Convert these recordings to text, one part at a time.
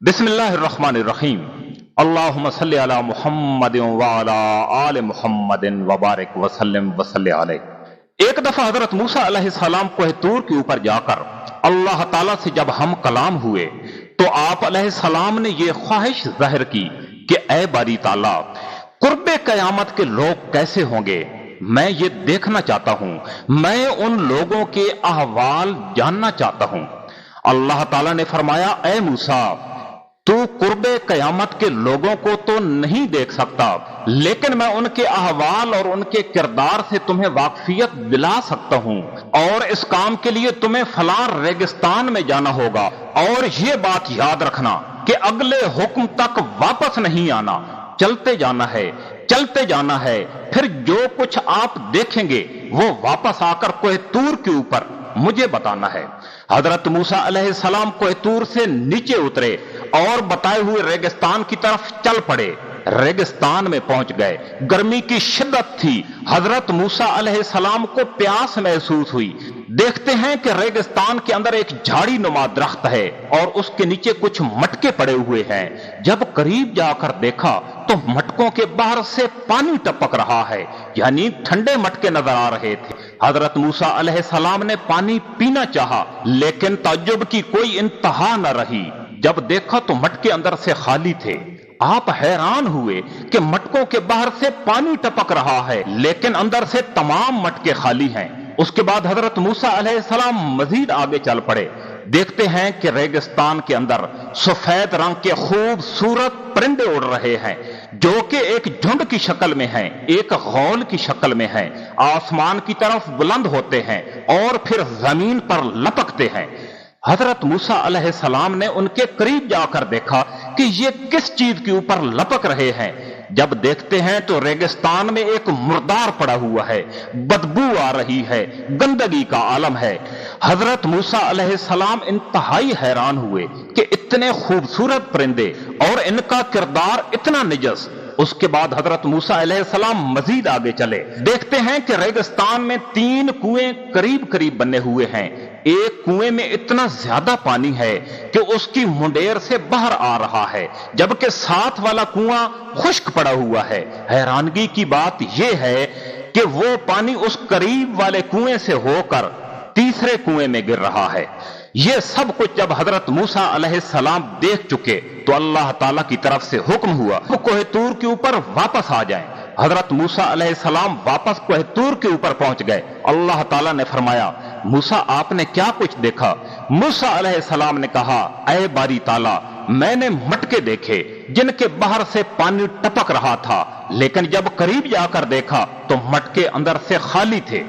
बिस्मिल्लाहिर्रहमानिर्रहीम। अल्लाहुम्मा सल्लि अला मुहम्मदिन व अला आले मुहम्मदिन व बारिक वसल्लम वसल्लि अलैहि। एक दफा हजरत मूसा अलैहिस्सलाम कोह तूर के ऊपर जाकर अल्लाह ताला से जब हम कलाम हुए तो आप अलैहिस्सलाम ने यह ख्वाहिश जाहिर की कि ऐ बारी ताला, कुर्बे कयामत के लोग कैसे होंगे, मैं ये देखना चाहता हूं, मैं उन लोगों के अहवाल जानना चाहता हूं। अल्लाह ताला ने फरमाया, ऐ मूसा, तू कुर्बे कयामत के लोगों को तो नहीं देख सकता, लेकिन मैं उनके अहवाल और उनके किरदार से तुम्हें वाकफियत दिला सकता हूं। और इस काम के लिए तुम्हें फलां रेगिस्तान में जाना होगा, और ये बात याद रखना कि अगले हुक्म तक वापस नहीं आना, चलते जाना है, चलते जाना है। फिर जो कुछ आप देखेंगे वो वापस आकर कोह तूर के ऊपर मुझे बताना है। हजरत मूसा अलैहिस्सलाम कोह तूर से नीचे उतरे और बताए हुए रेगिस्तान की तरफ चल पड़े। रेगिस्तान में पहुंच गए। गर्मी की शिद्दत थी। हजरत मूसा अलैहिस्सलाम को प्यास महसूस हुई। देखते हैं कि रेगिस्तान के अंदर एक झाड़ी नुमा दरख्त है और उसके नीचे कुछ मटके पड़े हुए हैं। जब करीब जाकर देखा तो मटकों के बाहर से पानी टपक रहा है, यानी ठंडे मटके नजर आ रहे थे। हजरत मूसा अलैहिस्सलाम ने पानी पीना चाहा, लेकिन ताज्जुब की कोई इंतहा न रही। जब देखा तो मटके अंदर से खाली थे। आप हैरान हुए कि मटकों के बाहर से पानी टपक रहा है, लेकिन अंदर से तमाम मटके खाली हैं। उसके बाद हजरत मूसा अलैहिस्सलाम मजीद आगे चल पड़े। देखते हैं कि रेगिस्तान के अंदर सफेद रंग के खूबसूरत परिंदे उड़ रहे हैं, जो कि एक झुंड की शक्ल में हैं, एक गौल की शक्ल में हैं, आसमान की तरफ बुलंद होते हैं और फिर जमीन पर लपकते हैं। हजरत मूसा अलैहिस्सलाम ने उनके करीब जाकर देखा कि ये किस चीज के ऊपर लपक रहे हैं। जब देखते हैं तो रेगिस्तान में एक मुर्दार पड़ा हुआ है, बदबू आ रही है, गंदगी का आलम है। हजरत मूसा अलैहिस्सलाम इंतहाई हैरान हुए कि इतने खूबसूरत परिंदे और इनका किरदार इतना निजस। उसके बाद हजरत मूसा अलैहिस्सलाम मजीद आगे चले। देखते हैं कि रेगिस्तान में 3 कुएं करीब करीब बने हुए हैं। एक कुएं में इतना ज्यादा पानी है कि उसकी मुंडेर से बाहर आ रहा है, जबकि साथ वाला कुआं खुश्क पड़ा हुआ है। हैरानगी की बात यह है कि वो पानी उस करीब वाले कुएं से होकर तीसरे कुएं में गिर रहा है। ये सब कुछ जब हजरत मूसा अलैहिस्सलाम देख चुके तो अल्लाह ताला की तरफ से हुक्म हुआ वो कोह तूर के ऊपर वापस आ जाएं। हजरत मूसा अलैहिस्सलाम वापस कोह तूर के ऊपर पहुंच गए। अल्लाह ताला ने फरमाया, मूसा आपने क्या कुछ देखा? मूसा अलैहिस्सलाम ने कहा, ऐ बारी ताला, मैंने मटके देखे जिनके बाहर से पानी टपक रहा था, लेकिन जब करीब जाकर देखा तो मटके अंदर से खाली थे।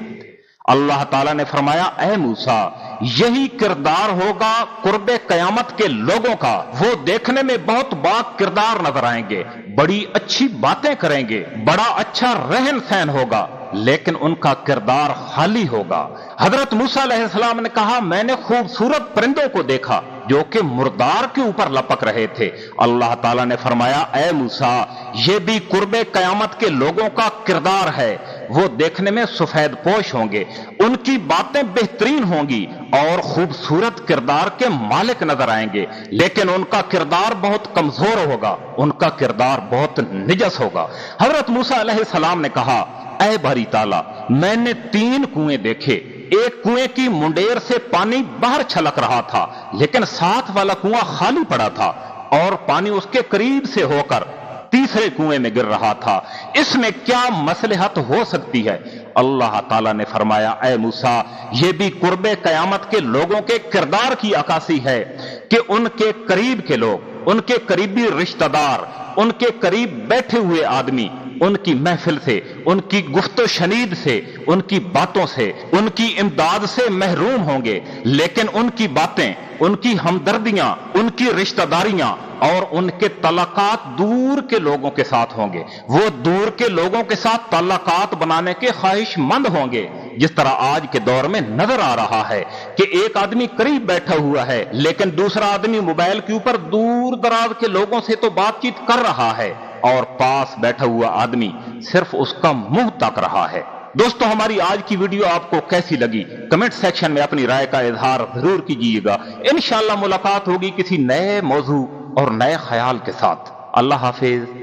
अल्लाह ताला ने फरमाया, ऐ मूसा, यही किरदार होगा कुर्बे कयामत के लोगों का। वो देखने में बहुत बाक किरदार नजर आएंगे, बड़ी अच्छी बातें करेंगे, बड़ा अच्छा रहन सहन होगा, लेकिन उनका किरदार खाली होगा। हजरत मूसा अलैहिस्सलाम ने कहा, मैंने खूबसूरत परिंदों को देखा जो कि मुर्दार के ऊपर लपक रहे थे। अल्लाह ताला ने फरमाया, ऐ मूसा, ये भी कुर्बे कयामत के लोगों का किरदार है। वो देखने में सफेद पोश होंगे, उनकी बातें बेहतरीन होंगी और खूबसूरत किरदार के मालिक नजर आएंगे, लेकिन उनका किरदार बहुत कमजोर होगा, उनका किरदार बहुत निजस होगा। हजरत मूसा अलैहिस्सलाम ने कहा, ऐ बारी ताला, मैंने 3 कुएं देखे। एक कुएं की मुंडेर से पानी बाहर छलक रहा था, लेकिन साथ वाला कुआं खाली पड़ा था और पानी उसके करीब से होकर तीसरे कुएं में गिर रहा था। इसमें क्या मसलहत हो सकती है? अल्लाह ताला ने फरमाया, ऐ मूसा, ये भी कुर्बे कयामत के लोगों के किरदार की अक्कासी है कि उनके करीब के लोग, उनके करीबी रिश्तेदार, उनके करीब बैठे हुए आदमी उनकी महफिल से, उनकी गुफ्तो शनीद से, उनकी बातों से, उनकी इमदाद से महरूम होंगे, लेकिन उनकी बातें, उनकी हमदर्दियां, उनकी रिश्तेदारियां और उनके तलाकात दूर के लोगों के साथ होंगे। वो दूर के लोगों के साथ तलाकात बनाने के ख्वाहिशमंद होंगे, जिस तरह आज के दौर में नजर आ रहा है कि एक आदमी करीब बैठा हुआ है, लेकिन दूसरा आदमी मोबाइल के ऊपर दूर दराज के लोगों से तो बातचीत कर रहा है और पास बैठा हुआ आदमी सिर्फ उसका मुंह तक रहा है। दोस्तों, हमारी आज की वीडियो आपको कैसी लगी? कमेंट सेक्शन में अपनी राय का इजहार जरूर कीजिएगा। इंशाअल्लाह मुलाकात होगी किसी नए मौजू اور نئے خیال کے ساتھ۔ اللہ حافظ۔